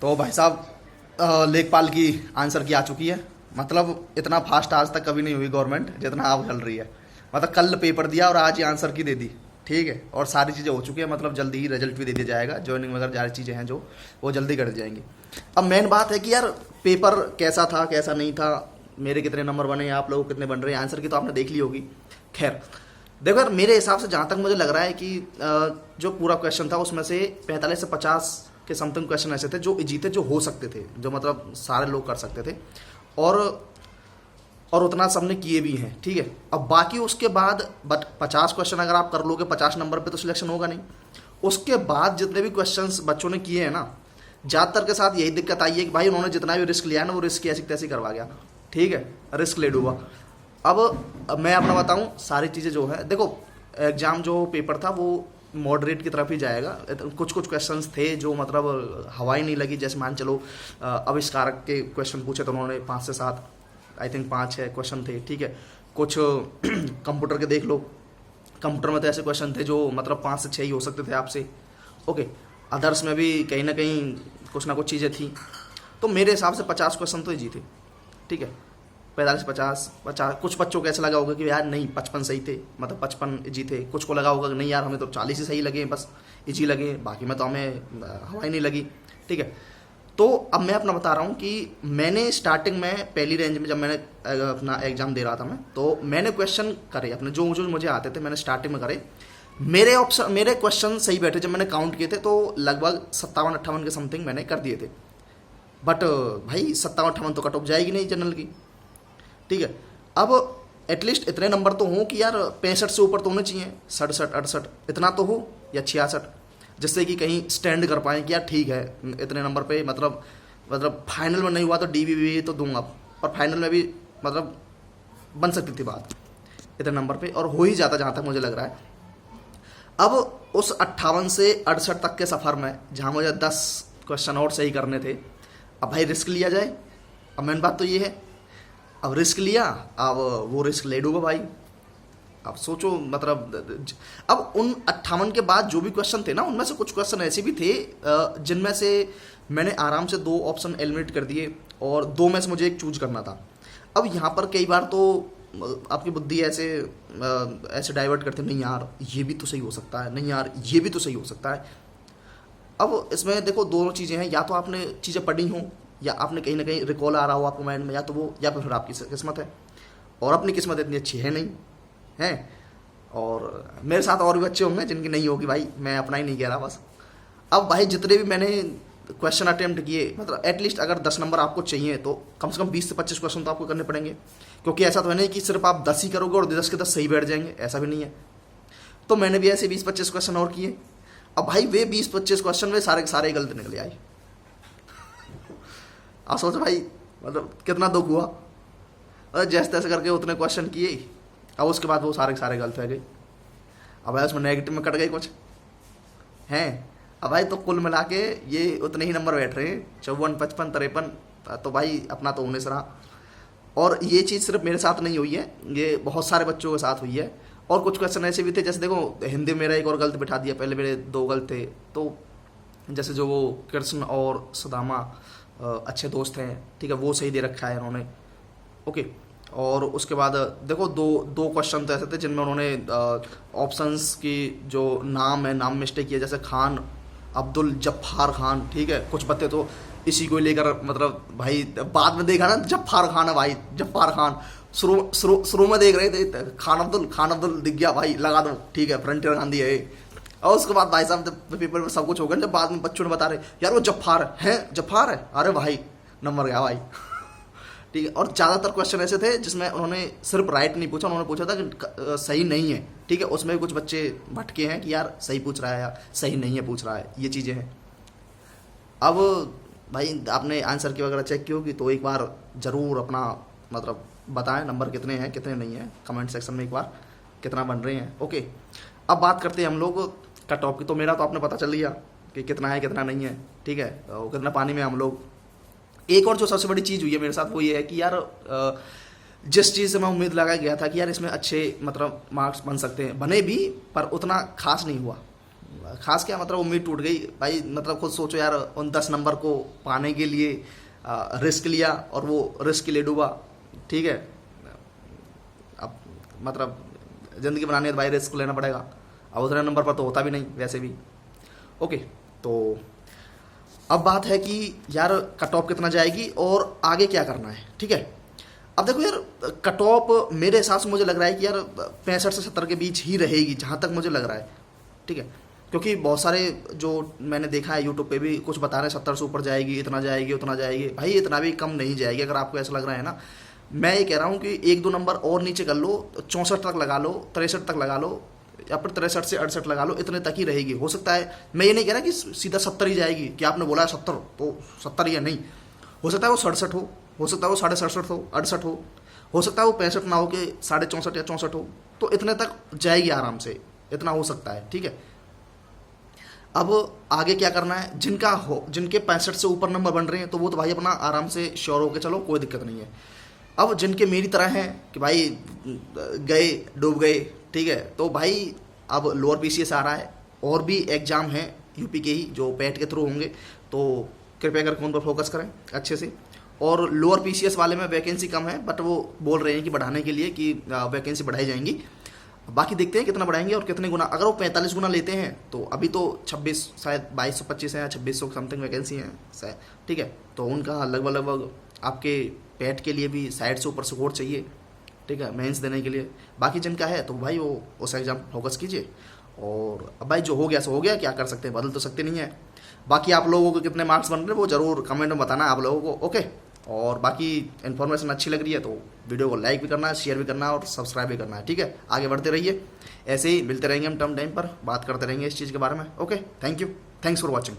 तो भाई साहब लेखपाल की आंसर की आ चुकी है। मतलब इतना फास्ट आज तक कभी नहीं हुई गवर्नमेंट जितना अब चल रही है। मतलब कल पेपर दिया और आज ही आंसर की दे दी। ठीक है, और सारी चीज़ें हो चुकी है, मतलब जल्दी ही रिजल्ट भी दे दिया जाएगा, ज्वाइनिंग वगैरह सारी चीज़ें हैं जो वो जल्दी कर दी जाएंगी। अब मेन बात है कि यार पेपर कैसा था कैसा नहीं था, मेरे कितने नंबर बने, आप लोग कितने बन रहे हैं, आंसर की तो आपने देख ली होगी। खैर देखो यार, मेरे हिसाब से जहाँ तक मुझे लग रहा है कि जो पूरा क्वेश्चन था उसमें से 45 से 50 के समथिंग क्वेश्चन ऐसे थे जो जीते, जो हो सकते थे, जो मतलब सारे लोग कर सकते थे, और उतना सबने किए भी हैं। ठीक है, अब बाकी उसके बाद बट 50 क्वेश्चन अगर आप कर लोगे 50 नंबर पे तो सिलेक्शन होगा नहीं। उसके बाद जितने भी क्वेश्चंस बच्चों ने किए हैं ना, ज़्यादातर के साथ यही दिक्कत आई है कि भाई उन्होंने जितना भी रिस्क लिया है ना, वो रिस्क ऐसी तैसी करवा गया। ठीक है, रिस्क ले डूबा। अब मैं अपना बताऊं, सारी चीज़ें जो है, देखो एग्ज़ाम जो पेपर था वो मॉडरेट की तरफ ही जाएगा। कुछ कुछ क्वेश्चंस थे जो मतलब हवा ही नहीं लगी, जैसे मान चलो आविष्कारक के क्वेश्चन पूछे तो उन्होंने 5 से 7, आई थिंक 5-6 क्वेश्चन थे। ठीक है, कुछ कंप्यूटर के देख लो, कंप्यूटर में तो ऐसे क्वेश्चन थे जो मतलब 5 से 6 ही हो सकते थे आपसे। ओके, अदर्स में भी कहीं ना कहीं कुछ ना कुछ चीज़ें थी। तो मेरे हिसाब से 50 क्वेश्चन तो ही जीते। ठीक है, 45-50, कुछ बच्चों को ऐसा लगा होगा कि यार नहीं 55 सही थे, मतलब 55 जीते। कुछ को लगा होगा कि नहीं यार हमें तो 40 ही सही लगे, बस इजी लगे, बाकी में तो हमें हवा ही नहीं लगी। ठीक है, तो अब मैं अपना बता रहा हूँ कि मैंने स्टार्टिंग में पहली रेंज में जब मैंने अपना एग्जाम दे रहा था मैं, तो मैंने क्वेश्चन करे अपने जो मुझे आते थे, मैंने स्टार्टिंग में करे। मेरे क्वेश्चन सही बैठे, जब मैंने काउंट किए थे तो लगभग 57-58 के समथिंग मैंने कर दिए थे। बट भाई 57-58 तो कट ऑफ जाएगी नहीं जनरल की। ठीक है, अब एटलीस्ट इतने नंबर तो हों कि यार 65 से ऊपर तो होने चाहिए, 67-68 इतना तो हो, या 66, जिससे कि कहीं स्टैंड कर पाएँ कि यार ठीक है इतने नंबर पे, मतलब फाइनल में नहीं हुआ तो DVV तो दूंगा, और फाइनल में भी मतलब बन सकती थी बात इतने नंबर पे, और हो ही जाता जहाँ तक मुझे लग रहा है। अब उस 58 से 68 तक के सफ़र में जहाँ मुझे 10 क्वेश्चन और सही करने थे, अब भाई रिस्क लिया जाए। अब मेन बात तो ये है, अब रिस्क लिया, अब वो रिस्क ले डूबा भाई। अब सोचो मतलब अब उन 58 के बाद जो भी क्वेश्चन थे ना, उनमें से कुछ क्वेश्चन ऐसे भी थे जिनमें से मैंने आराम से 2 ऑप्शन एलिमिनेट कर दिए, और 2 में से मुझे एक चूज करना था। अब यहाँ पर कई बार तो आपकी बुद्धि ऐसे डाइवर्ट करते, नहीं यार ये भी तो सही हो सकता है, नहीं यार ये भी तो सही हो सकता है। अब इसमें देखो दोनों चीज़ें हैं, या तो आपने चीज़ें पढ़ी हों, या आपने कहीं ना कहीं रिकॉल आ रहा हो आपको माइंड में, या तो वो, या फिर आपकी किस्मत है, और अपनी किस्मत इतनी अच्छी है नहीं है। और मेरे साथ और भी बच्चे होंगे जिनकी नहीं होगी भाई, मैं अपना ही नहीं कह रहा बस। अब भाई जितने भी मैंने क्वेश्चन अटेम्प्ट किए, मतलब एटलीस्ट अगर 10 नंबर आपको चाहिए तो कम से कम 20 से 25 क्वेश्चन तो आपको करने पड़ेंगे, क्योंकि ऐसा तो है नहीं कि सिर्फ आप 10 ही करोगे और 10 के 10 सही बैठ जाएंगे, ऐसा भी नहीं है। तो मैंने भी ऐसे 20-25 क्वेश्चन और किए। अब भाई वे 20-25 क्वेश्चन में सारे के सारे गलत निकले आए। आप सोचो भाई मतलब कितना दुख हुआ। अरे जैसे तैसे करके उतने क्वेश्चन किए, अब उसके बाद वो सारे के सारे गलत रह गए। अब भाई उसमें नेगेटिव में कट गए कुछ हैं। अब भाई तो कुल मिला के ये उतने ही नंबर बैठ रहे हैं, 54, 55, 53। तो भाई अपना तो होने से रहा। और ये चीज़ सिर्फ मेरे साथ नहीं हुई है, ये बहुत सारे बच्चों के साथ हुई है। और कुछ क्वेश्चन ऐसे भी थे, जैसे देखो हिंदी में मेरा एक और गलत बिठा दिया, पहले मेरे 2 गलत थे। तो जैसे जो वो कृष्ण और सुदामा अच्छे दोस्त हैं, ठीक है, वो सही दे रखा है उन्होंने। ओके, और उसके बाद देखो दो क्वेश्चन तो ऐसे थे जिनमें उन्होंने ऑप्शंस की जो नाम है, नाम मिस्टेक किया, जैसे खान अब्दुल जफ़ार खान। ठीक है, कुछ बच्चे तो इसी को लेकर मतलब भाई बाद में देखा ना, जफ़ार खान है भाई, जफ़ार खान। शुरू में देख रहे थे खान अब्दुल दिख गया भाई, लगा दो, ठीक है, फ्रंटियर गांधी है। और उसके बाद भाई साहब पेपर में सब कुछ हो गया, जब बाद में बच्चों ने बता रहे यार वो जफ़ार है, जफ़ार है, अरे भाई नंबर गया भाई। ठीक है, और ज़्यादातर क्वेश्चन ऐसे थे जिसमें उन्होंने सिर्फ राइट नहीं पूछा, उन्होंने पूछा था कि सही नहीं है। ठीक है, उसमें भी कुछ बच्चे भटके हैं कि यार सही पूछ रहा है या सही नहीं है पूछ रहा है, ये चीज़ें हैं। अब भाई आपने आंसर की वगैरह चेक की होगी, तो एक बार ज़रूर अपना मतलब बताएं नंबर कितने हैं कितने नहीं हैं, कमेंट सेक्शन में एक बार कितना बन रहे हैं। ओके, अब बात करते हैं हम लोग कट ऑफ की। तो मेरा तो आपने पता चल लिया कि कितना है कितना नहीं है। ठीक है, तो कितना पानी में हम लोग। एक और जो सबसे बड़ी चीज़ हुई है मेरे साथ वो ये है कि यार जिस चीज़ से मैं उम्मीद लगा गया था कि यार इसमें अच्छे मतलब मार्क्स बन सकते हैं, बने भी, पर उतना खास नहीं हुआ। खास क्या मतलब उम्मीद टूट गई भाई। मतलब खुद सोचो यार, उन 10 नंबर को पाने के लिए रिस्क लिया और वो रिस्क के लिए डूबा। ठीक है, अब मतलब ज़िंदगी बनानी है तो भाई रिस्क लेना पड़ेगा। अब उतने नंबर पर तो होता भी नहीं वैसे भी। ओके, तो अब बात है कि यार कट ऑफ कितना जाएगी और आगे क्या करना है। ठीक है, अब देखो यार, कट ऑफ मेरे हिसाब से मुझे लग रहा है कि यार 65 से 70 के बीच ही रहेगी, जहाँ तक मुझे लग रहा है। ठीक है, क्योंकि बहुत सारे जो मैंने देखा है यूट्यूब पे भी कुछ बता रहे हैं 70 से ऊपर जाएगी, इतना जाएगी, उतना जाएगी। भाई इतना भी कम नहीं जाएगी। अगर आपको ऐसा लग रहा है ना, मैं ये कह रहा हूँ कि 1-2 नंबर और नीचे कर लो, 64 तक लगा लो, 63 तक लगा लो, या फिर 63 से 68 लगा लो, इतने तक ही रहेगी। हो सकता है, मैं ये नहीं कह रहा कि सीधा 70 ही जाएगी, कि आपने बोला है 70 तो 70 ही है, नहीं। हो सकता है वो 67 हो सकता है वो 67.5 हो, 68 हो सकता है वो 65 ना हो के 64.5 या 64 हो। तो इतने तक जाएगी आराम से, इतना हो सकता है। ठीक है, अब आगे क्या करना है, जिनके 65 से ऊपर नंबर बन रहे हैं तो वो तो भाई अपना आराम से श्योर होके चलो, कोई दिक्कत नहीं है। अब जिनके मेरी तरह हैं कि भाई गए डूब गए, ठीक है, तो भाई अब लोअर पीसीएस आ रहा है और भी एग्जाम हैं यूपी के ही जो पैट के थ्रू होंगे, तो कृपया करके उन पर फोकस करें अच्छे से। और लोअर पीसीएस वाले में वैकेंसी कम है, बट वो बोल रहे हैं कि बढ़ाने के लिए कि वैकेंसी बढ़ाई जाएंगी। बाकी देखते हैं कितना बढ़ाएंगे और कितने गुना। अगर वो 45 गुना लेते हैं तो अभी तो 26 शायद 2225 है या 2600 समथिंग वैकेंसी है शायद। ठीक है, तो उनका लगभग आपके पैट के लिए भी साइड से ऊपर सपोर्ट चाहिए। ठीक है, मेंस देने के लिए। बाकी जिनका है तो भाई वो उस एग्ज़ाम फोकस कीजिए। और अब भाई जो हो गया सो हो गया, क्या कर सकते हैं, बदल तो सकते नहीं है। बाकी आप लोगों को कितने मार्क्स बन रहे हैं वो ज़रूर कमेंट में बताना आप लोगों को। ओके, और बाकी इन्फॉर्मेशन अच्छी लग रही है तो वीडियो को लाइक भी करना है, शेयर भी करना है और सब्सक्राइब भी करना है। ठीक है, आगे बढ़ते रहिए, ऐसे ही मिलते रहेंगे हम टाइम पर, बात करते रहेंगे इस चीज़ के बारे में। Okay, thank you, thanks for watching.